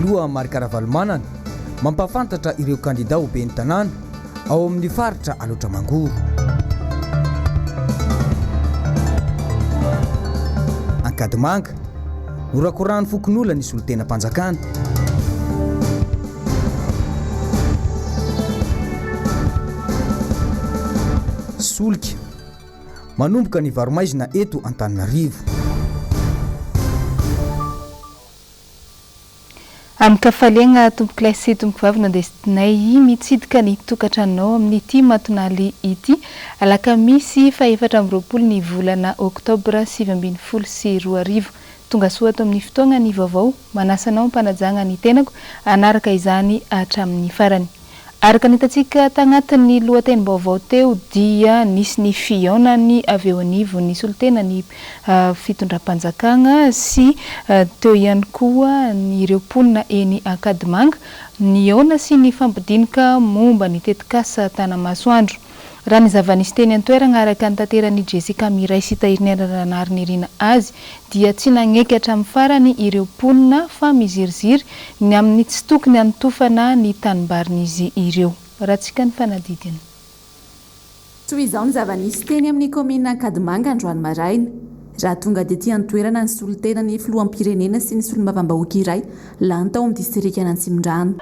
aloha marikaravalmanana mampafantatra ireo kandida ho ben'ny tanàna ao amin'ny faritra aloatra mangoro. Ankadimanga norakorano fokon'olona ny solon-tena-mpanjakana. Solika manomboka ny varomaizina eto Antananarivo. Amin'ny kafaliana tomboky lahy sy tomboky vavy nandesitinay mitsidika ny tokantranonao amin'ity matonaly ity Alakamisy fa 4 ny volana Oktobra 2022. Tonga soa ato amin'ny fotoana ny vaovao manasanao mpanajanga ny tenako anaraka izany hatramin'ny farany. Araka nitatsika tagnatin'ny lohatenim-baovao teo dia nisy ny fihaonany avy eo anivon'ny solitena ny fitondram-panjakana sy teo ihany koa ny ireo mponina eny Ankadimanga ny aona sy ny fampidinika momba ny tetikasa Tanamasoandro. Raha ny zava-nisy teny an-toerana araka ny tanteran'ny Jessica Miray sy Tairina azy dia tsy nagneky hatramin'ny farany ireo mponina fa miziriziry ny amin'ny tsy tokony hanotofana ny tanim-barin'izy ireo. Rahantsika ny fanadidiny. Toy izao ny zava-nisy teny amin'ny komina Ankadimanga androany maraina. Raha tonga dia ety an-toerana ny solitena ny filoham-pirenena sy ny solombavam-bahoaka iray lany tao amin'ny distrika Antsimondrano.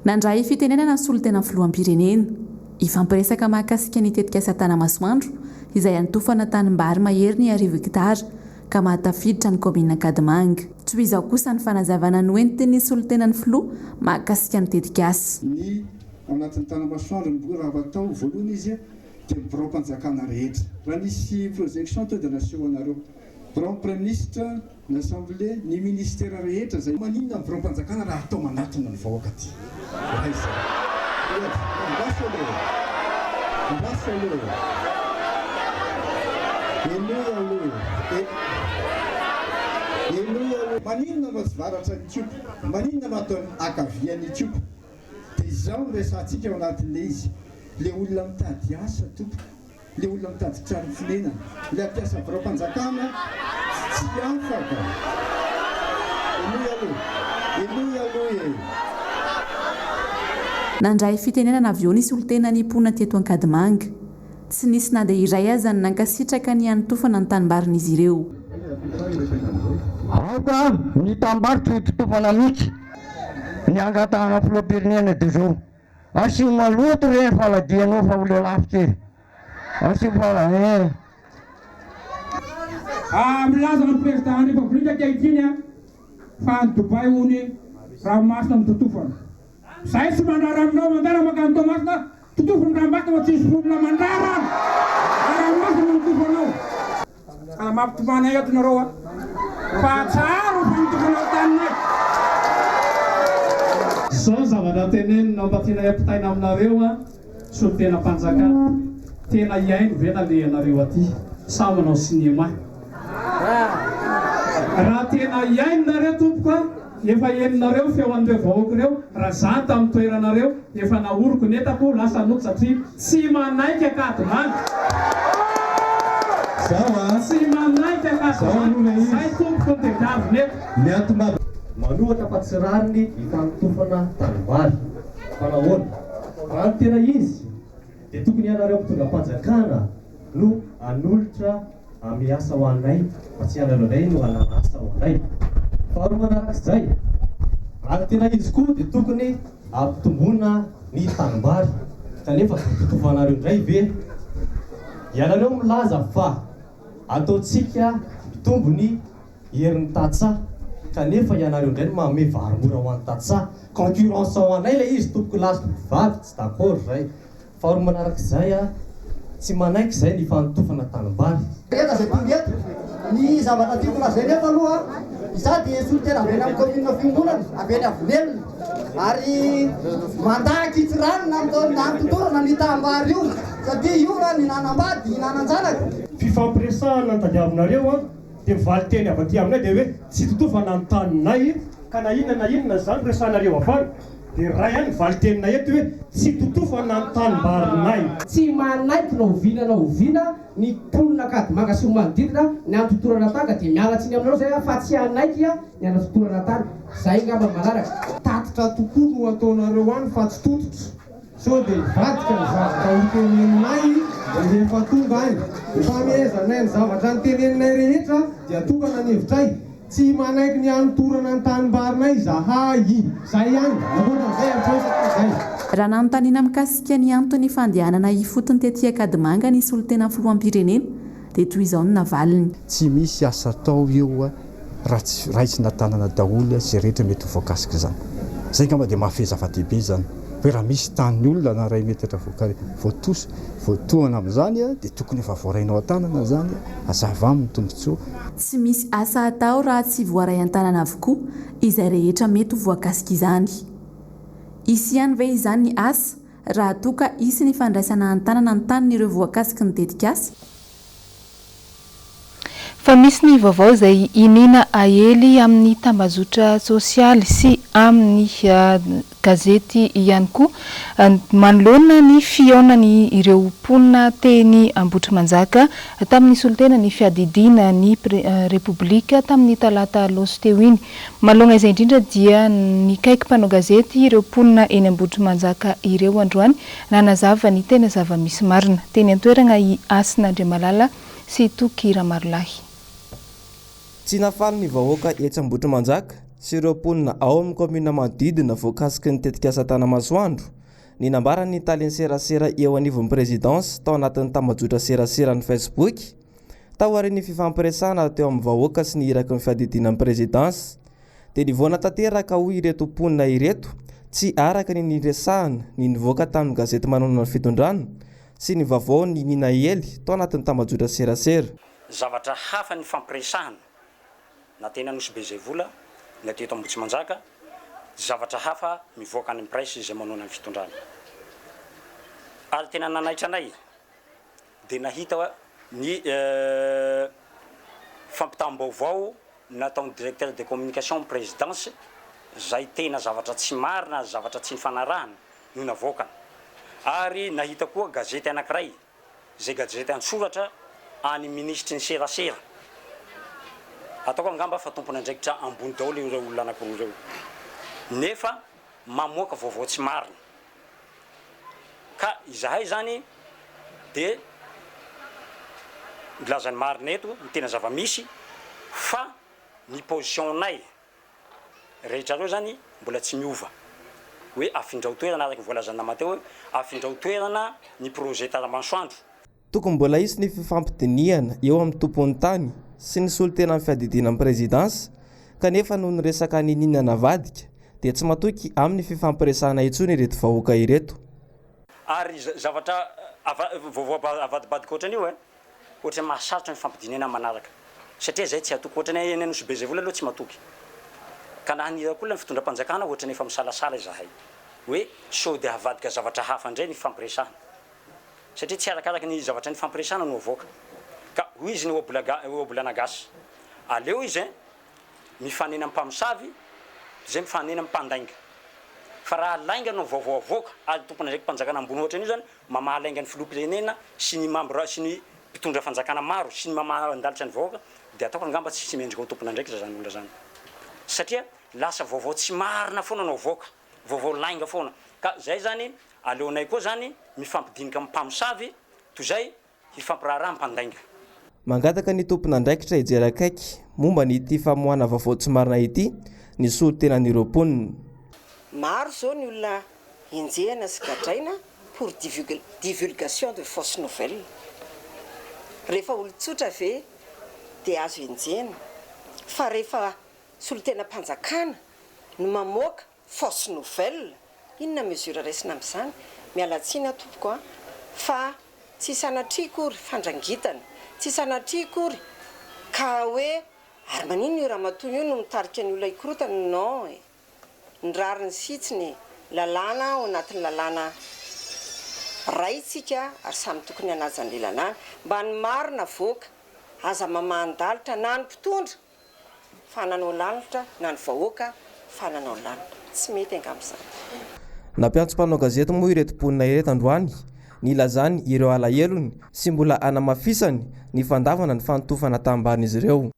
Nandray fitenenana ny solitena filoham-pirenena ifampiresaka mahakasika ny tetikasa Tanamasoandro izay antofana tanimbary mahery ny 10 hektara ka mahatafiditra ny komina Ankadimanga. Toy izao kosa ny fanazavana noentiny solitena ny filoha mahakasika ny tetikasa. Ny anatin'ny Tanamasoandro ny raha batao voalohany izy dia mpirom-panjakana rehetra. Raha nisy projection tao dia naseho anareo. Premier ministre, l'Assemblée, ny ministère rehetra zay maninona ny firom-panjakana raha atao manatona ny vahoaka ty. Maninona no azovaratra ny tiopo, maninona no ataony akavian'ny tiopo. Dia izao no resantsika ao anatin'ilay izy. Le olona mitady asa topo, le olona mitady trano fonenana, le ampiasa firom-panjakana tsy afaka. Nandray fitenenana avy eo ny solitena ny mponina teto Ankadimanga. Tsy nisy na dia iray aza ny nankasitraka ny anotofana ny tanimbarin'izy ireo. Aoka ny tambaritry hitotofana mihitsy ny angatahana filoham-pirenena dia zao. Asio maloto re faladianao fa olo lavitra. Asio fala milaza ny président ny République ankehitriny fa ny Dubai hony ranomasina mitotofana. Zay tsy mandrara aminao mandara makany Tomasina totofony ranomasina fa tsisy olona mandrara. Ranomasina mitofanao. Mampitomana eto nareo fa tsara fa mitofanao taninay. Zao zavatra tenenina mba ampitaina aminareo solitena-mpanjakana. Tena iaino vena le anareo aty sa manao sinema. Raha tena iainonareo tompoka efa eninareo feo an'ireo vahoaka ireo raha zany tamin'ny toeranareo efa naoroko netako lasa noky satria tsy manaiky Ankadimanga. Tsy manaiky Ankadimanga. Zay tompoko ny tediavy manohatra fa tsy rariny hitanotofana tanimbary. Fanahoana? Raha ny tena izy dia tokony ianareo mpitondram-panjakana no anolotra amin'ny asa ho anay fa tsy ianareo indray no hanana asa ho anay. Faharoa manarak'izay, raha ny tena izy koa dia tokony ampitombona ny tanimbary. Kanefa totofanareo indray ve? Ianareo milaza fa ataontsika mitombo ny herin'ny tatsaha. Kanefa ianareo indray no manome varimora ho an'ny tatsaha. Concurrence ho anay ilay izy tompoko lasy vavy tsy d'accord zay. Faharoa manarak'izay tsy manaiky zay ny fanotofana tanimbary. Ena zay tonga eto ny zavatra tiako lazainy eto aloha Isa dia solitena avy any amin'ny commune fiangonana avy any Avelona ary mandaky itsirany na totorana ny tambary io satria io ny nanambady nananjanaka. Fifampiresahana ny tadiavinareo dia mivaly teny avy aty aminay dia hoe tsy totofana ny taninay ka na inona zany resanareo afany dia ray any mivaly teninay eto hoe tsy totofana ny tanimbarinay. Tsy manaiky na oviana ny mponina kadimanga sy manodidina ny antotorana tanga dia mialatsiny aminareo zay fa tsy anaiky ny anatotorana tany. Zay ngamba malaraka. Tatitra tokoa no ataonareo any fa tsy tototra. So dia vadika ny zavatra hoteneninay rehefa tonga any. Fanomezanay ny zavatra nyteneninay rehetra dia tokana ny hevitray. Tsy manaiky ny anotorana ny tanimbarinay zahay. Zay ihany. Zay zay. Raha nanontaniana mikasika ny antony fandehanana ifotony tetỳ Akadimanga ny solitena filoham-pirenena dia toy izao ny navaliny. Tsy misy asa tao eo raitsy natanana daholo sy rehetra mety ho voakasika zany. Zay ngamba dia mahafeza zava-dehibe zany. Hoe raha misy tany olona na ray metatra voatohana amin'izany dia tokony efa voarainao an-tanana zany hazava amin'ny tombontsoa. Tsy misy asa atao raha tsy voaray an-tanana avokoa izay rehetra mety ho voakasika izany. Isy ihany ve izany ny asa raha toka isy ny fandraisana an-tanana ny tanin'ireo voakasika ny dedikasy? Fa misy ny vaovao izay inina ahely amin'ny tambazotra sosialy sy amin'ny gazety ihany koa manoloana ny fihaonany ireo mponina teny Ambotrimanjaka tamin'ny solitena ny fiadidiana ny repoblika tamin'ny talata loso teo iny. Malonga izay indrindra dia ny kaiky mpanao gazety ireo mponina eny Ambotrimanjaka ireo androany nanazava ny tena zava-misy marina teny an-toerana i Asin'Andriamalala sy Tokira Marolahy. Tsy nafaly ny vahoaka etsy Ambotrimanjaka sy ireo mponina ao amin'ny commune manodidina voakasiky ny tetikasa Tanamasoandro ny nambarany talin'ny serasera eo anivon'ny présidence tao anatin'ny tambajotra serasera ny Facebook tao arin'ny fifampiresahana teo amin'ny vahoaka sy ny iraky ny fiadidinan'ny présidence dia nivoana tanteraka hoy ireto mponina ireto tsy araka ny niresahana ny nivoaka tamin'ny gazety manonana ny fitondrana sy ny vaovao ny nina ely tao anatin'ny tambajotra serasera. Zavatra hafa ny fampiresahana na tena nosy be zay vola na teto Ambotrimanjaka zavatra hafa mivoaka any presse izay manona ny fitondrana ary tena nanaitra anay dia nahita ny fampitam-baovao nataon'ny directeur de communication présidence zay tena zavatra tsy marina zavatra tsy nifanarahana no navoakana ary nahita koa gazety anankiray zay gazety an-tsoratra any ministre ny serasera ataoko angamba fa tompon'andraikitra ambony daholo ireo olona anankiroa ireo nefa mamoaka vaovao tsy marina ka izahay zany dia milazany marina eto ny tena zava-misy fa ny position-nay rehetra reo zany mbola tsy miova hoe afindrao toerana araka voalazana mateo hoe afindrao toerana ny projet Tanamasoandro. Tokony mbola isy ny fifampidiniana eo amin'ny tompon'ny tany sy ny solitena amin'ny fiadidinan'ny présidence kanefa noho ny resaka nininana vadika dia tsy matoky amin'ny fifampiresahana intsony ireto vahoaka ireto. Ary zavatra vaovao avadibadika ohatran'io ohatra mahasarotra ny fifampidinana manaraka satria zay tsy atoky ohatran'ny eny anosy be zay vola aloha tsy matoky ka nahanirako olona ny fitondram-panjakana ohatran'ny efa misalasala izahay hoe sao dia havadika zavatra hafa indray ny fifampiresahana satria tsy arakaraky ny zavatra ny fampiresahana no avoaka ka hoy izy ny obolana gasy aleo izy mifanena amin'ny mpamosavy zay mifanena amin'ny mpandainga fa raha lainga no vaovao avoaka ary tompona ndraiky mpanjakana ambony ohatran'io zany mamahalainga ny filoham-pirenena sy ny membre sy ny mpitondra fanjakana maro sy ny mamandalitra ny vahoaka dia ataoko angamba tsy mendrika ho tompona ndraiky zany olona zany satria lasa vaovao tsy marina foana no avoaka vaovao lainga foana ka zay zany aleonay koa zany mifampidinika amin'ny mpamosavy toy zay hifampiraharaha mpandainga. Mangataka ny tompon'andraikitra hijery akaiky momba n'ity famoahana vaovao tsy marina ity ny solitenan'ireo mponina. Maro zao ny olona enjehana sy gadraina pour divulgation de fausses nouvelles. Rehefa olon-tsotra ve dia azo enjehana fa rehefa solitenam-panjakana no mamoaka fausse nouvelle inona mesure raisina amin'izany mialatsina tompoko fa tsy sanatria kory fandrangitana tsy sanatria kory ka hoe ary manino io raha matoy io no mitarika ny olona ikorotany non e ny rariny sitsiny lalàna ao anatin'ny lalàna raitsika ary samy tokony hanajany lalàna mba ny marina voaka aza mamandalitra na ny mpitondra fa nanao lalitra na ny vahoaka fa nanao lalitra tsy mety angam'izany. Nampiantso mpanao gazety moa ireto mponina ireto androany nilazany ireo alahelo sy mbola anamafisany ny fandavana ny fanotofana tamban'izy ireo.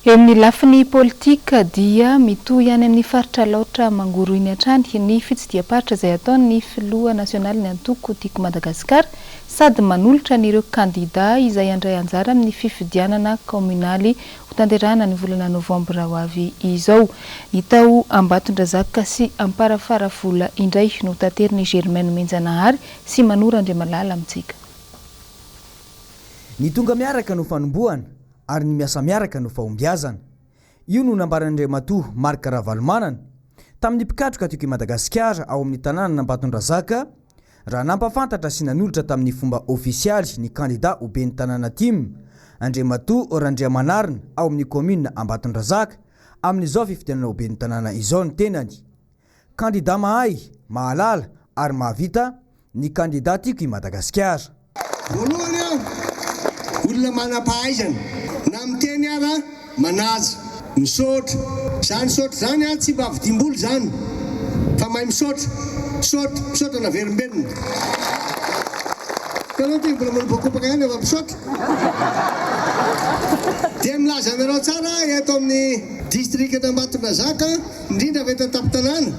Eo amin'ny lafiny politika dia mitohy any amin'ny faritra laotra mangoro iny hatrany ny fitsidiam-paritra izay ataon'ny filoha nasionaly ny antoko tiako Madagasikara sady manolotra n'ireo kandida izay andray anjara amin'ny fifidianana kominaly ho tanterahana ny volana Novambra ho avy izao. Ny tao Ambatondrazaka sy Amparafara vola indray no tanteriny Germaine Menjanahary sy Manora Andriamalala amintsika. Ny tonga miaraka no fanombohana ary ny miasa miaraka no fahombiazana. Io no nambaran'Andriamatoa Marc Ravalomanana tamin'ny mpikatroka tiako Madagasikara ao amin'ny tanàna Ambatondrazaka raha nampafantatra sy nanolotra tamin'ny fomba ofisialy ny kandida ho ben'ny tanàna Tim Andriamatoa Randriamanarina ao amin'ny commune Ambatondrazaka amin'izao fifidianana ho ben'ny tanàna izao ny tenany. Kandida mahay, mahalala ary mahavita ny kandida tiako Madagasikara. Voalohany olona manam-pahaizana na miteny ara manaja misaotra zany saotra zany tsy mba vidim-bolo zany fa mahay misaotra na verimbenina kanao ty mbola manopakopaka ihany efa misaotra dia milaza anareo tsara eto amin'ny district Ambatondrazaka indrindra avy eto an-tampon-tanàna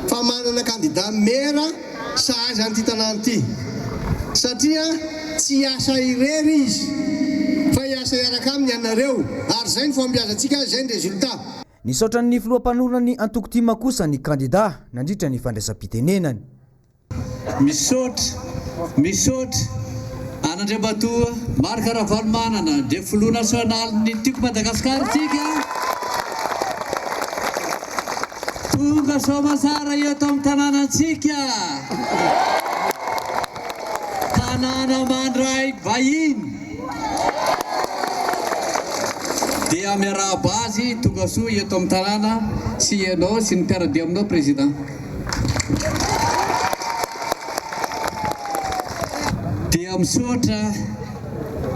fa manana kandida mera sahazy an'ity tanàna ity satria tsy asa irery izy fa iasa iaraka aminy anareo ary zay ny fombiazantsika zay ny resultat. Nisaotra ny filoham-panorona antoko Tima kosa ny kandida nandritra ny fandraisam-pitenenany. Misaotra Andriamatoa Marc Ravalomanana dia filoha nasionaly ny tiako Madagasikara tsika tonga soamasara eto amin'ny tanànantsika tanàna mandray vahiny dia miarahaba azy tonga soa eto amin'ny tanàna sy ianao sy ny mpiara-dia aminao président. Dia misaotra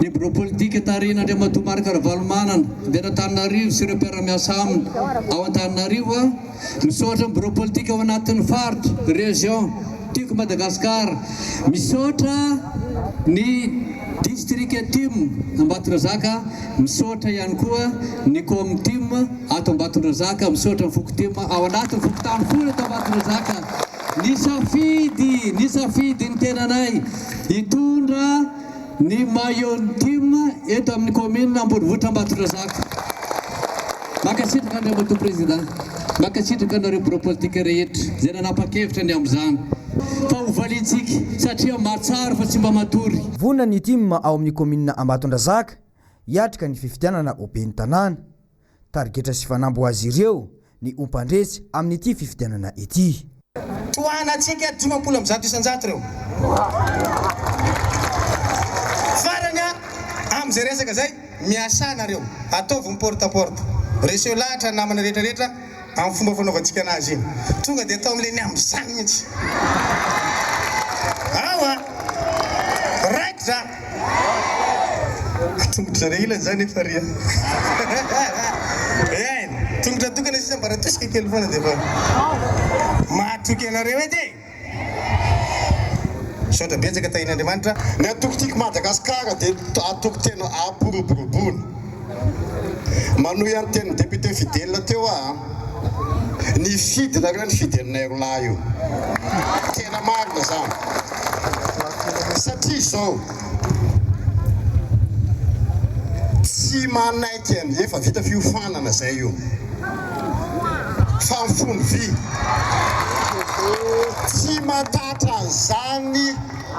ny bureau politika tarina Andriamatoa Marc Ravalomanana dia Antananarivo sy ireo mpiara-miasa aminy ao Antananarivo misaotra ny bureau politika ao anatin'ny faritra région tiako Madagasikara misaotra ny district Tim Ambatondrazaka misaotra ihany koa ny com Tim ato Ambatondrazaka misaotra ny foko Tim ao anatin'ny fokotany folo ato Ambatondrazaka ny safidy ny tenanay hitondra ny maillot Tim eto amin'ny commune Ambonivohitra Ambatondrazaka. Makasitraka Andriamatoa président, makasitraka anareo bureau politika rehetra zay nanapa-kevitra ny amin'izany fa ho valintsika satria mahatsara fa tsy mba matory. Vonona ny Tim ao amin'ny commune Ambatondrazaka hiatrika ny fifidianana ho ben'ny tanàna tarigetra sy fanambo azy ireo ny ompandresy amin'ity fifidianana ity. Toanatsika 50 isanjato reo farany amin'izay resaka zay miasa nareo ataovy porte-à-porte reseo lahatra namana rehetrarehetra amin'ny fomba fanaovantsika anazy iny tonga dia atao amin'ilay ny amin'izany mihitsy awa raikitra tongotra re ilany zany efa ria tongotra tokana sisa mba raha tosika kely foana dia fa mahatoky anareo edy saotra betsaka tahin'Andriamanitra ny atoko tiako Madagasikara dia atoko tena aporoboroboana manohy any teny député fidèle teo ny fidinareo ny fidelinay rolahy io tena marina zany satria zao tsy manaiky any efa vita fiofanana zay io fa mifony vy tsy matatra zany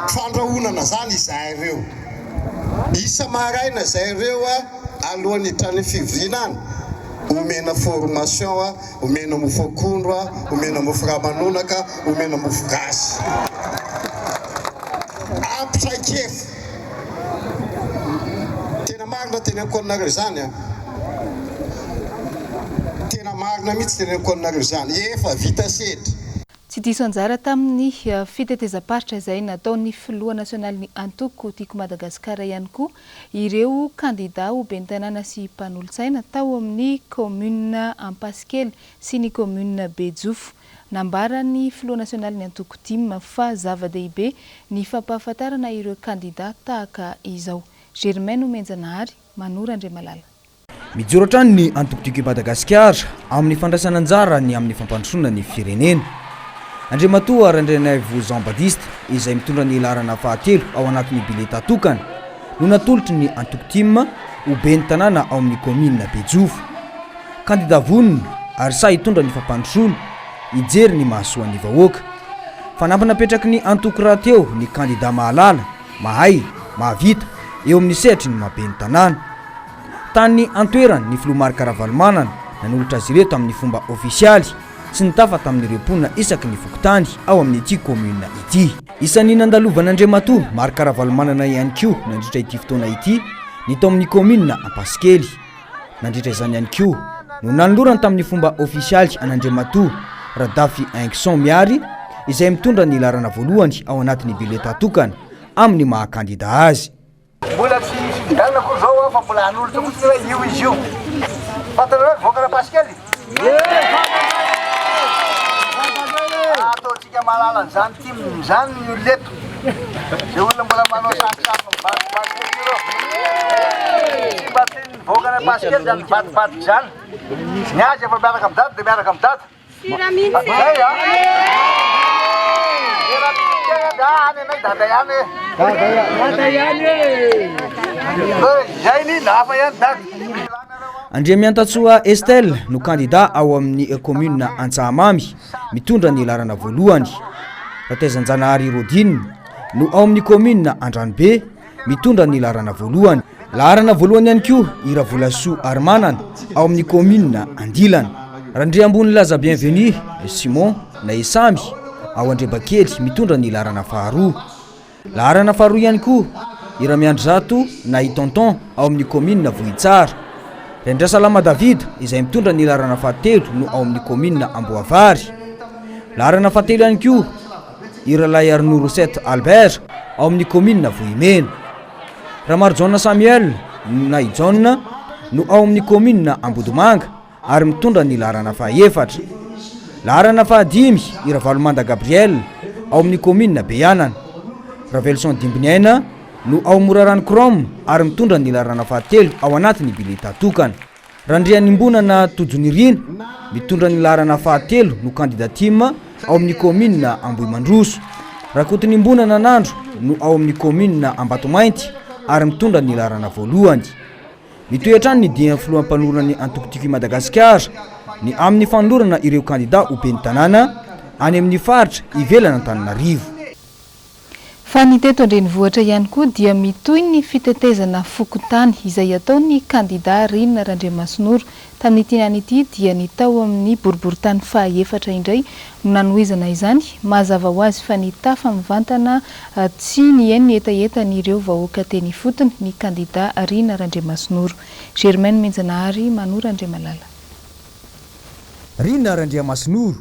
fandrahonana zany izay ireo isa maraina zay ireo alohan'ny trany fivrinany omena formation omena mofo akondro omena mofo ramanonaka omena mofo gasy ampitraikefa marina teneniko anareo zany a. Tena marina mihitsy teneniko anareo zany. Efa vita sedra. Tsy diso anjara tamin'ny fitetezam-paritra izay nataon'ny filoha nasionaly antoko tiako Madagasikara ihany koa ireo kandida ho ben'ny tanàna sy mpanolontsaina tao amin'ny commune Ampasikely sy ny commune Bejofo. Nambarany filoha nasionaly ny antoko tim fa zava-dehibe ny fampahafantarana ireo kandida tahaka izao. Germaine Omenjanahary, Manora Andriamalala. Mijoro hatrany ny antoko tiako Madagasikara amin'ny fandraisana anjara ny amin'ny fampandrosoana ny firenena. Andriamatoa Randrenay Vaovao Mbs izay mitondra ny larana fahatelo ao anatin'ny bileta tokana no natolotry ny antoko tim ho ben'ny tanàna ao amin'ny commune Bejofo. Kandida vonona ary sa hitondra ny fampandrosoana ijery ny mahasoa ny vahoaka. Fanampanapetraky ny antoko raha teo ny kandida mahalala, mahay, mahavita eo amin'ny sehatry ny mahaben'ny tanàna. Tany antoerany ny filoha Marc Ravalomanana nanolotra azy ireo tamin'ny fomba ofisialy sy nitafa tamin'ireo mponina isaky ny fokotany ao amin'ity commune ity. Isan'ny nandalovan'Andriamatoa Marc Ravalomanana ihany koa nandritra ity fotoana ity ny tao amin'ny commune Ampasikely. Nandritra izany ihany koa no nanolorany tamin'ny fomba ofisialy an'Andriamatoa Radafy Ingson Miary izay mitondra ny larana voalohany ao anatin'ny bileta tokana amin'ny mahakandida azy. Mbola tsy fidanana koa zao fa mbola hanolotra fotsiny hoe io izy io. Fantanareo voaka Ampasikely? Ataontsika mahalala an'izany timizany ny oleto. Zay olona mbola manao sakisaky mivadibadiky ireo. Tsy mba tiany voaka Ampasikely zany mivadibadiky zany. Ny azy efa miaraka amin'ny dady dia miaraka amin'ny dady. Zay a. Dada ihany. Andriamiantatsoa Estelle no kandida ao amin'ny commune Antsahamamy mitondra ny larana voalohany. Ratezanjanahary Rodine no ao amin'ny commune Andranobe mitondra ny larana voalohany. Larana voalohany ihany koa Iravolasoa Armanana ao amin'ny commune Andilana. Randriambony Laza Bienvenue Simon na Esamy ao Andrebakely mitondra ny larana faharoa. Larana faharoa ihany koa Iramiandrizato na Itonton ao amin'ny commune Vohitsara. Rendrasalama David izay mitondra ny larana fahatelo no ao amin'ny commune Amboavary. Larana fahatelo ihany koa Iralay Arnouro 7 Albert ao amin'ny commune Vohimena. Ramarjona Samuel na Ijon no ao amin'ny commune Ambodimanga ary mitondra ny larana fahaefatra. Larana fahadimy Iravalomanda Gabriel ao amin'ny commune Beanana. Ravelson Dimbiniaina no ao Morarano Chrome ary mitondra ny larana fahatelo ao anatin'ny bileta tokana. Randrianimbonana Tojonirina mitondra ny larana fahatelo no kandida tim ao amin'ny commune Ambohimandroso. Rakotonimbonana Nandro no ao amin'ny commune Ambatomainty ary mitondra ny larana voalohany. Mitoetrany ny dian'ny filoham-panorana ny antoko tiako Madagasikara ny amin'ny fanolorana ireo kandida ho ben'ny tanàna any amin'ny faritra ivelana Antananarivo. Fa ny teto andrenivohitra ihany koa dia mitoy ny fitetezana fokotany izay ataon'ny kandida Rina Randriamasinoro tamin'ny tinany ity dia ny tao amin'ny boriboritany fahaefatra indray no nanohizana izany mazava ho azy fa ny tafa mivantana tsy ny eny etaetan'ireo vahoaka teny fotony ny kandida Rina Randriamasinoro. Germaine Menjanahary, Manora Andriamalala. Rina Randriamasinoro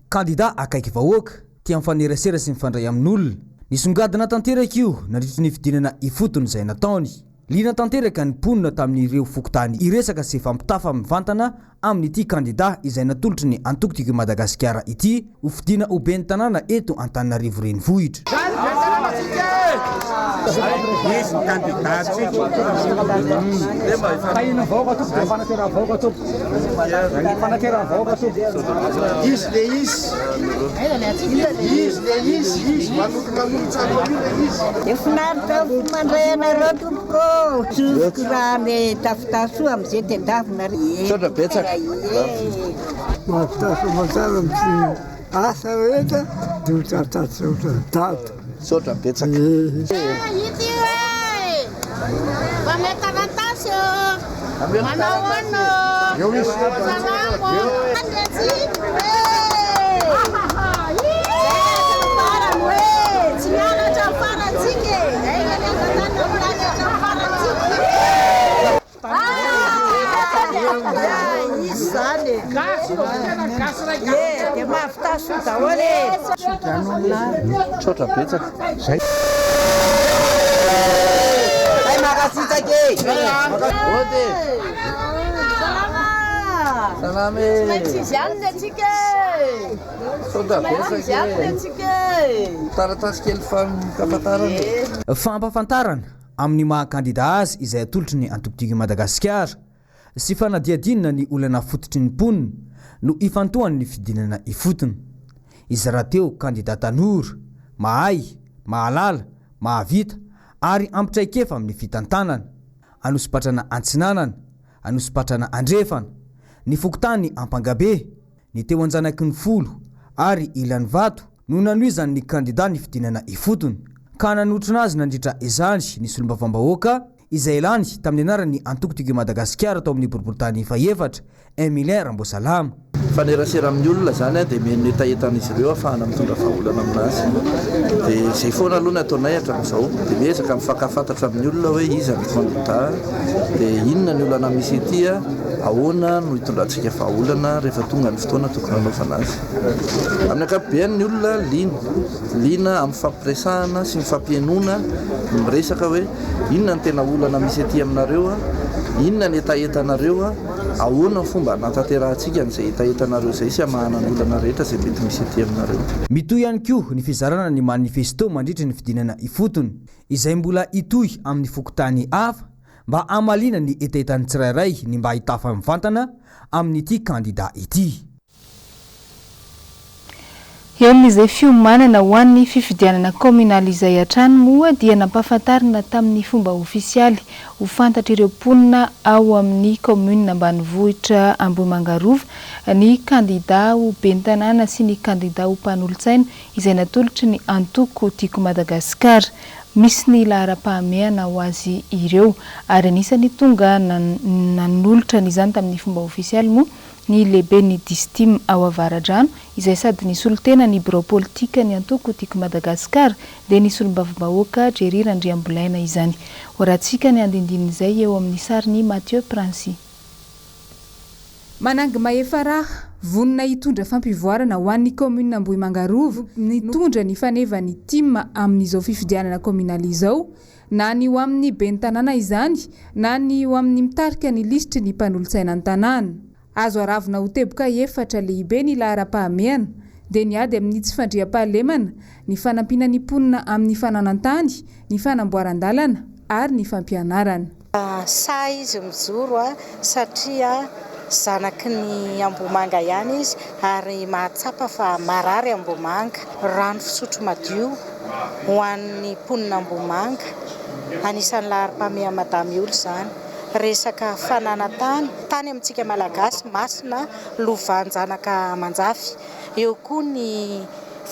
kandida akaiky vahoaka tia mifanerasera sy mifandray amin'olona. Nisongadina tanteraka io nandritra ny fidinana ifotony izay nataony. Liana tanteraka ny mponina tamin'ireo fokotany iresaka sy fampitafa mivantana amin'ity kandida izay natolotry ny antoko tiako Madagasikara ity ho fidina ho ben'ny tanàna eto Antananarivo renivohitra. Efinaritra mandray anareo tompoko tsofoky raha le tafitasoa am'izay tendavina Sotra betsaka. Mahafitasoa tsara amin'ny asa rehetra dia tsaratsara tato. Sotra betsaka. Ity hoe pametarantasy manao ano salamo Izany gasy dia mafitaso daholo tsotra betsaka zay ay makasitake ode salame izany atsika taratasy kely fampafantarana fampafantarana amin'ny mahakandida azy izay atolotry ny antokotiko Madagasikara sy fanadiadinina ny olana fototry ny mponina no ifantohany ny fidinana ifotony izy raha teo kandida tanora mahay mahalala mahavita ary ampitraikefa amin'ny fitantanana anosipatrana antsinanana anosipatrana andrefana ny fokotany ampangabe ny teo anjanaky ny folo ary ilan'ny vato no nanoizany ny kandida ny fidinana ifotony ka nanotrona azy nandritra izany ny solombavambahoaka izay ilany tamin'ny anarany antokotiko Madagasikara tao amin'ny boriboritany faefatra Emilien Rambosalama fanerasera amin'ny olona zany dia meno etaetan'izy ireo ahafahana mitondra fahaolana aminazy dia zay foana aloha ny ataonay hatramin'izao dia miezaka mifankafantatra amin'ny olona hoe iza ny kandida dia inona ny olana misy etya ahoana no hitondrantsika fahaolana rehefa tonga ny fotoana tokony hanaovana azy amin'ny ankapobeny ny olona liana amin'ny fampiresahana sy ny fampienona miresaka hoe inona ny tena olana misy ety aminareo inona ny etaetanareo ahoana ny fomba nataterahantsika n'izay etaetanareo zay sy amahana ny olana rehetra zay mety misy ety aminareo mitoy ihany koa ny fizarana ny manifesto mandritra ny fidinana ifotony izay mbola itoy amin'ny fokotany hafa mba amalina ny etaetan'ny tsirairay ny mba hitafa mivantana amin'ity kandida ity eo amin'izay fiomanana ho an'ny fifidianana kominaly izay hatrany moa dia nampahafantarina tamin'ny fomba ofisialy ho fantatra ireo mponina ao amin'ny komuna ambanivohitra Ambohimangarova ny kandida ho ben'ny tanàna sy ny kandida ho mpanolontsaina izay natolotry ny antokotiko Madagasikara misy ny lahara-pahamehana ho azy ireo ary anisany tonga nanolotra n'izany tamin'ny fomba ofisialy moa ny lehibe ny distim ao Avaradrano izay sady ny solotena ny bureau politika ny antokotiko Madagasikara dia ny solombavambahoaka Jerry Randriambolaina izany horatsika ny andindin'izay eo amin'ny sariny Mathieu Prancy manangy mahefara vonina hitondra fampivoarana ho an'ny komuna Ambohimangarova nitondra ny fanevany tim amin'izao fifidianana kominaly izao na ny ho amin'ny ben'ny tanàna izany na ny ho amin'ny mitarika ny lisitry ny mpanolontsaina ny tanàna azo aravina ho teboka efatra lehibe ny lahara-pahamehana dia ny ady amin'ny tsy fandriam-pahalemana ny fanampiana ny mponina amin'ny fananantany ny fanamboaran-dalana ary ny fampianarana sa izy mijoro satria zanaky ny Ambomanga ihany izy ary mahatsapa fa marary Ambomanga rano fisotro madio ho an'ny mponina Ambomanga anisan'ny lahara-pahamehana madamy olo zany resaka fananantany tany amintsika malagasy masina lovanjanaka manjafy eo koa ny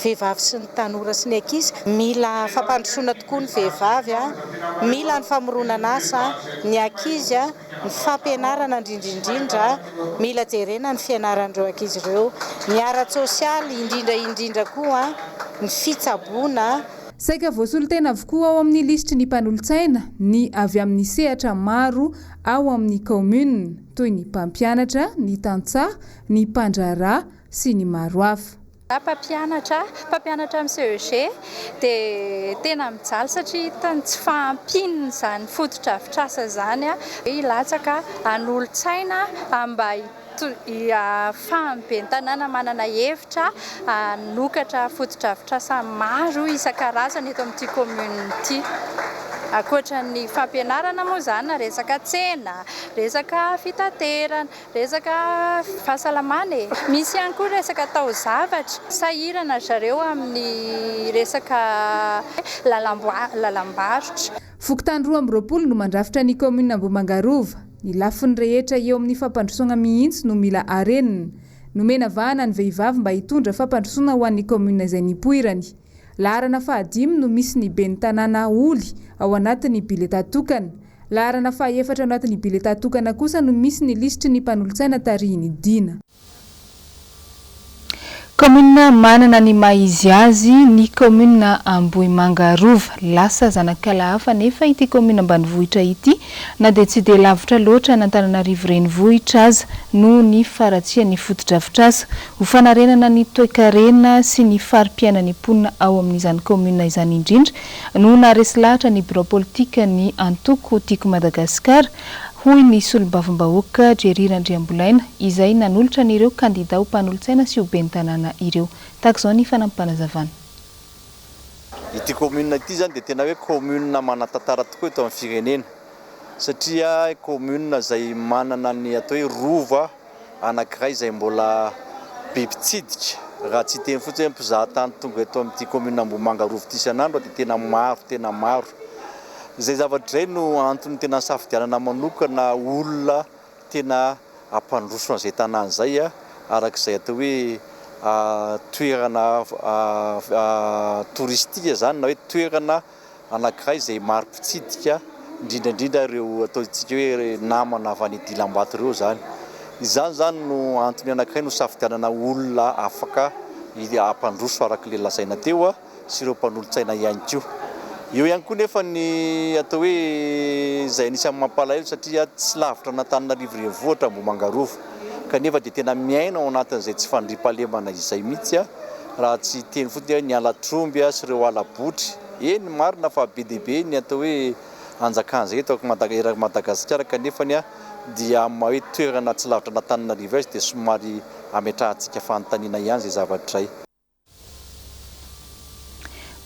vehivavy sy ny tanora sy ny ankizy mila fampandrosoana tokoa ny vehivavy mila ny famoronana asa ny ankizy ny fampianarana indrindraindrindra mila jerena ny fianaran'ireo ankizy ireo ny ara-tsosialy indrindra koa ny fitsaboana saika voasolotena avokoa ao amin'ny lisitry ny mpanolontsaina ny avy amin'ny sehatra maro ao amin'ny komuna toy ny mpampianatra ny tantsaha ny mpandrarà sy ny maro hafa mpampianatra amin'ny CEG dia tena mijaly satria hitany tsy fahampinina zany fototra-afitrasa zany ilatsaka an'olon-tsaina mba fahamben'ny tanàna manana hevitra nokatra fototra-afitrasa maro isan-karazany eto amin'ity komuna ity akoatra ny fampianarana moa zany resaka tsena resaka fitaterana resaka fahasalamana misy ihany koa resaka taozavatra sahirana zareo amin'ny resaka lalam-barotra fokotany 220 no mandrafitra ny komuna Ambohimangarova ny lafiny rehetra eo amin'ny fampandrosoana mihitsy no mila arenina nomena vahana ny vehivavy mba hitondra fampandrosoana ho an'ny komuna izay nipoirany laharana fahadimy no misy ny ben'ny tanàna oly ao anatin'ny bileta tokana laharana fahaefatra ao anatin'ny bileta tokana kosa no misy ny lisitry ny mpanolontsaina tarihiny dina Commune manana ny maizy azy ny commune Ambohimanga Rova lasa zanakala hafa nefa ity commune ambanivohitra ity na dia tsy dia lavitra loatra n'Antananarivo renivohitra aza no ny faratsian'ny foto-drafitr'asa ho fanarenana ny toe-karena sy ny fari-piainan'ny mponina ao amin'izany commune izany indrindra no naresy lahatra ny bureau politika ny antoko tiako Madagasikara hoy ny solombavam-bahoaka Jerry Andriambolaina izay nanolotra an'ireo kandida ho mpanolotsaina sy ho ben'ny tanàna ireo tahaka izao ny fanampanazavana. Ity commune ity zany dia tena hoe commune manan-tantara tokoa eto amin'ny firenena satria commune izay manana ny atao hoe rova anankiray izay mbola be mpitsidika raha tsy teny fotsiny mpizahatany tonga eto amin'ity commune Ambohimanga Rova ity isan'andro dia tena maro. Izay zavatra izay no antony tena safidianana manokana olona tena ampandroso an'izay tanàna izay arak'izay atao hoe toerana touristique zany na hoe toerana anankiray izay maro mpitsidika indrindrandrindra ireo ataontsika hoe namana avy any Dilambato ireo zany. Izany no antony anankiray no safidianana olona afaka ampandroso arak'ilay lazaina teo sy ireo mpanolotsaina ihany koa. Io ihany koa nefa ny atao hoe izay anisany mampalahelo satria tsy lavitra n'Antananarivo renivohitra Ambohimanga Rova kanefa dia tena miaina ao anatin'izay tsy fandriampahalemana izay mihitsy raha tsy teny fotsiny ny alatromby sy ireo alabotry eny marina fa be dia be ny atao hoe anjakan'izay eto Madagasikara kanefa dia hoe toerana tsy lavitra n'Antananarivo izy dia somary ametrahantsika fanontaniana ihany izay zavatra izay.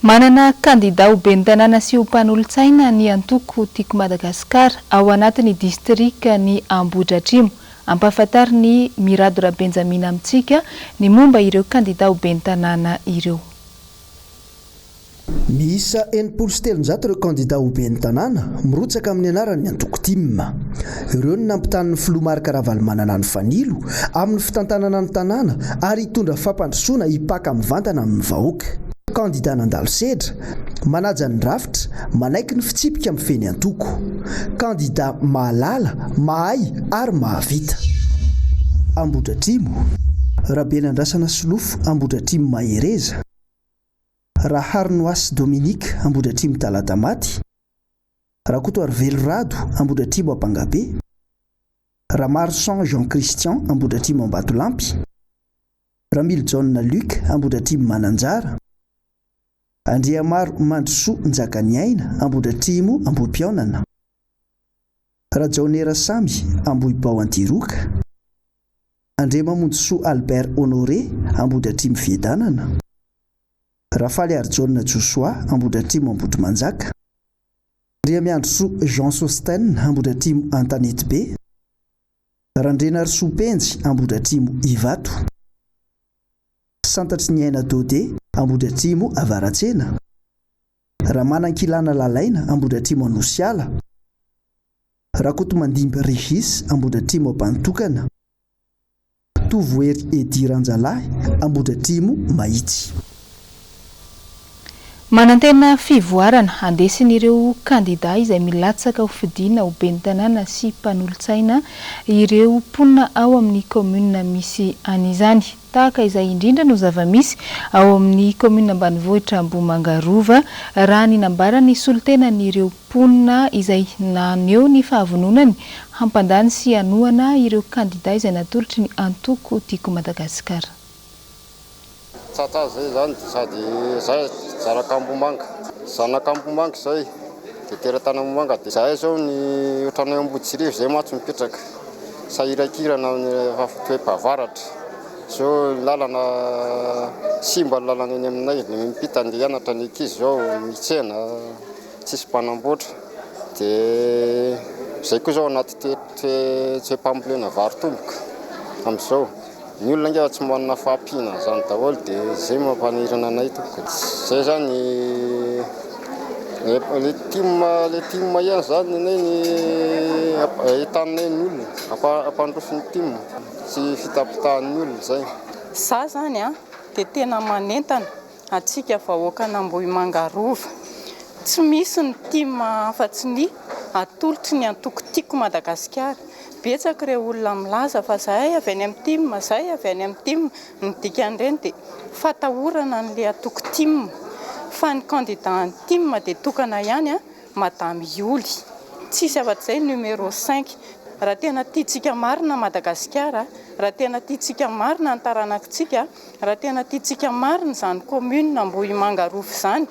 Manana kandida ho ben'ny tanàna sy ho mpanolotsaina ny antoko tiako Madagasikara ao anatin'ny distrika ny Ambohidratrimo. Ampahafantary ny Miradora Benjamina amintsika ny momba ireo kandida ho ben'ny tanàna ireo. Miisa 700 ireo kandida ho ben'ny tanàna mirotsaka amin'ny anarany antoko timma. Ireo no nampitan'ny filoha Marc Ravalomanana ny fanilo amin'ny fitantanana ny tanàna ary hitondra fampandrosoana hipaka mivantana amin'ny vahoaka. Kandida nandalo sedra manaja ny rafitra manaiky ny fitsipika amin'ny feny antoko. Kandida mahalala mahay ary mahavita. Ambohidratrimo Rabenandrasana Solofo Ambohidratrimo Mahereza Raharinoasy Dominique Ambohidratrimo Talatamaty Rakoto Arvelorado Ambohidratrimo Ampangabe Ramarsan Jean Christian Ambohidratrimo Ambatolampy Ramil John Luc Ambohidratrimo Mananjara Andriamaro Mandrosoa Njakaniaina Ambohidratrimo Ambohipionana Rajaonera Samy Ambohibao Antiroka Andriamamonjosoa Albert Honoré Ambohidratrimo Viedanana Rafaly Arjona Joshua Ambohidratrimo Ambohitrimanjaka Andriamiandrosoa Jean Sosten Ambohidratrimo Antanety Be Randrena Risopenjy Ambohidratrimo Ivato Santatry ny Aina Dode Ambohidratrimo Avaratsena Ramanankilana Lalaina Ambohidratrimo Anosiala Rakoto Mandimby Regis Ambohidratrimo Ampantokana Tovoery Edi Ranjalahy Ambohidratrimo Mahitsy. Manantena fivoarana andesin'ireo kandida izay milatsaka ho fidiana ho ben'ny tanàna sy mpanolotsaina ireo mponina ao amin'ny commune misy an'izany. Tahaka izay indrindra no zava-misy ao amin'ny commune ambanivohitra Ambohimanga Rova raha ny nambarany solotenan'ireo mponina izay naneho ny fahavononany hampandany sy hanohana ireo kandida izay natolotry ny antoko tiako Madagasikara. Tsatsa zay zany sady zay zaraka Ambohimanga zanaka Ambohimanga zay dia teratany Ambohimanga dia zahay zao ny ohatran'ny Ambodisirivo zay matsy mipetraka sahirakirana amin'ny hoe mpavaratra zao lalana simba lalana eny aminay mipita andeha hianatra ny ankizy zao mitsena tsisy mpanamboatra dia zay koa zao anaty toe-pambolena vary tomboka amin'izao. Ny olona ngefa tsy manana fahampiana zany daholo dia zay mampanirana anay tokoka. Zay zany le team ihany zany ny ahitanay ny olona ampandroso ny team sy fitapitahan'ny olona zay. Za zany dia tena manentana atsika vahoaka Ambohimanga Rova. Tsy misy ny team afa-tsy ny atolotry ny antoko-tiako Madagasikara. Betsaka ireo olona milaza fa zahay avy any amin'ny team, zahay avy any amin'ny team, ny dikan'ireny dia fatahorana n'ilay antoko-team. Fa ny candidat ny team dia tokana ihany Madame Ioly. Tsisy afa-tsy izay numéro 5. Raha tena tiantsika marina Madagasikara, raha tena tiantsika marina ny taranakitsika, raha tena tiantsika marina izany commune Ambohimanga Rova izany,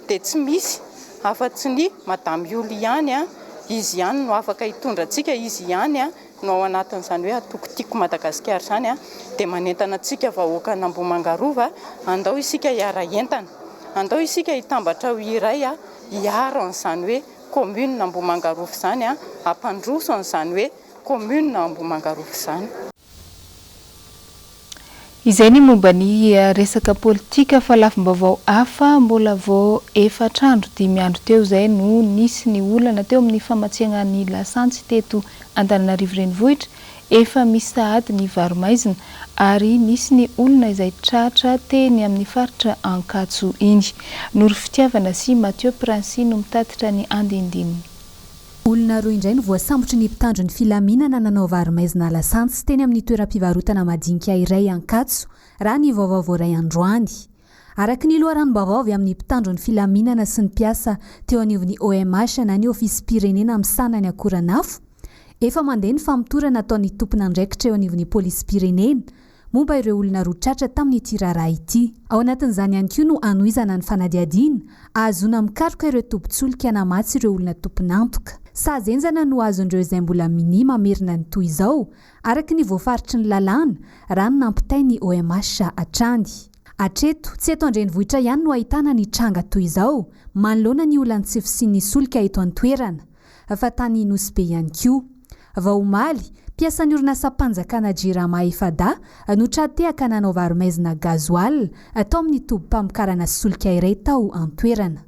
dia tsy misy afa-tsy ny Madame Ioly ihany izy ihany no afaka hitondra antsika, izy ihany no ao anatin'izany hoe atoko-tiako Madagasikara izany dia manentana antsika vahoaka n'Ambohimanga Rova andao isika hiara entana, andao isika hitambatra ho iray hiaro an'izany hoe commune Ambohimanga Rova izany ampandroso an'izany hoe commune Ambohimanga Rova izany. Izay ny momba ny resaka politika fa lafim-baovao hafa mbola vao efatr'andro 5 andro teo izay no nisy ny olana teo amin'ny famatsiana ny lasantsy teto Antananarivo renivohitra, efa misy sahady ny varomaizina ary nisy ny olona izay tratra teny amin'ny faritra Ankatso iny. Noro fitiavana sy Mathieu Princy no mitatitra ny andindininy. Olona roa indray no voasambotry ny mpitandro ny filaminana nanao varomaizina lasantsy teny amin'ny toeram-pivarotana madinika iray Ankatso raha ny vaovao ray androany. Araka ny loharanom-baovao avy amin'ny mpitandro ny filaminana sy ny mpiasa teo anivon'ny OMH na ny ofisy pirenena amin'ny sanany Akoranafo, efa mandeha ny famotorana ataon'ny tompona andraikitra eo anivon'ny polisy pirenena momba ireo olona roa tratra tamin'ity raharaha ity. Ao anatin'izany ihany koa no anohizana ny fanadiadiana ahazona mikaroka ireo tompontsoloka hanamatsy ireo olona tomponantoka. Sazenjana no azon'ireo izay mbola mini mamerina ny toy izao araka ny voafaritry ny lalàna raha ny nampitay ny OMH hatrany. Hatreto tsy eto an-drenivohitra ihany no ahitana ny tranga toy izao manoloana ny olan-tsefo sy ny solika eto an-toerana fa tany Nosy Be ihany koa. Vaomaly mpiasan'ny orinasa mpanjakana Jirama Efada no tratehaka nanao varomaizina gazoal atao amin'ny tobi-pamokarana solika iray tao an-toerana.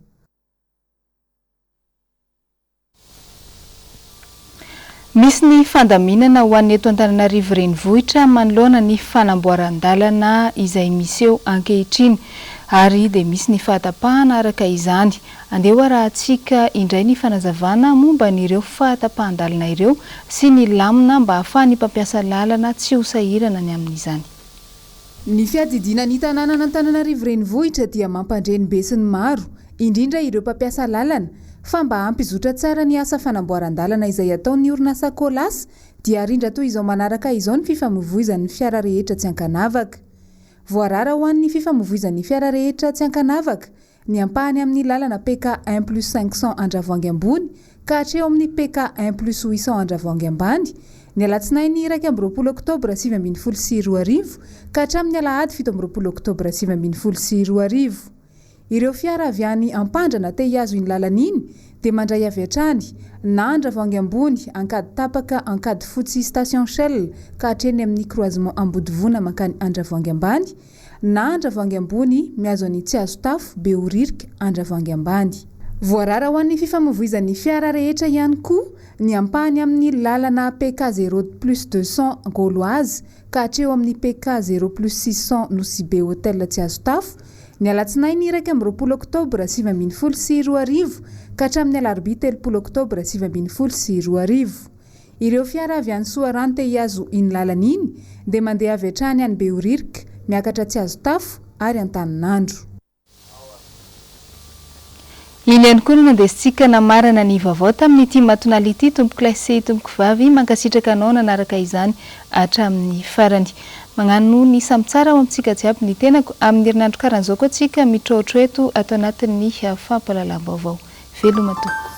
Misy ny fandaminana ho an'ny eto Antananarivo renivohitra manoloana ny fanamboaran-dalana izay misy eo ankehitriny ary dia misy ny fahatapahana araka izany. Andeha rahantsika indray ny fanazavana momba n'ireo fahatapahan-dalana ireo sy ny lamina mba ahafahan'ny mpampiasa lalana tsy ho sahirana ny amin'izany. Ny fiadidinan'ny tanàna Antananarivo renivohitra dia mampandreny besin'ny maro, indrindra ireo mpampiasa lalana. Fa mba hampizotra tsara ny asa fanamboaran-dalana izay ataon'ny orinasa Kolas dia rindra toy izao manaraka izao ny fifamoivoizan'ny fiara rehetra tsy ankanavaka. Voarara ho an'ny fifamoivoizan'ny fiara rehetra tsy ankanavaka ny ampahany amin'ny lalana PK 1+500 Andravoahangy ambony ka hatreo amin'ny PK 1+800 Andravoahangy ambany ny alatsinainy 1 Oktobra 2024 ka hatramin'ny alahady 7 Oktobra 2024. Ireo fiara avy any Ampandrana te hiazo iny lalana iny dia mandray avy hatrany na Andravoahangy ambony Ankady Tapaka Ankady Fotsy Station Shell ka hatreny amin'ny croisement Ambodivona mankany Andravoahangy ambany na Andravoahangy ambony miazo any Tsiazotafo Beoririka Andravoahangy ambany. Voarara ho an'ny fifamoivoizan'ny fiara rehetra ihany koa ny ampahany amin'ny lalana PK 0+200 Gauloise ka hatreo amin'ny PK 0+600 Nosy Be Hotel Tsiazotafo ny alatsinainy 1 Oktobra 2024 ka hatramin'ny alarobia 3 Oktobra 2024. Ireo fiara avy any Soarano te hiazo iny lalana iny dia mandeha avy hatrany any Beoririka miakatra Tsiazotafo ary Antaninandro. Iny ihany koa no nandesitsika namarana ny vaovao tamin'ity matonala ity tompoko lahy tompoko vavy mankasitraka anao nanaraka izany hatramin'ny farany. Magnano ny samtsara ao amintsika jiaby ny tenako amin'ny herinandro karan'izao koa tsika mitrotro eto atao anatin'ny fampalalam-baovao. Veloma tompoko.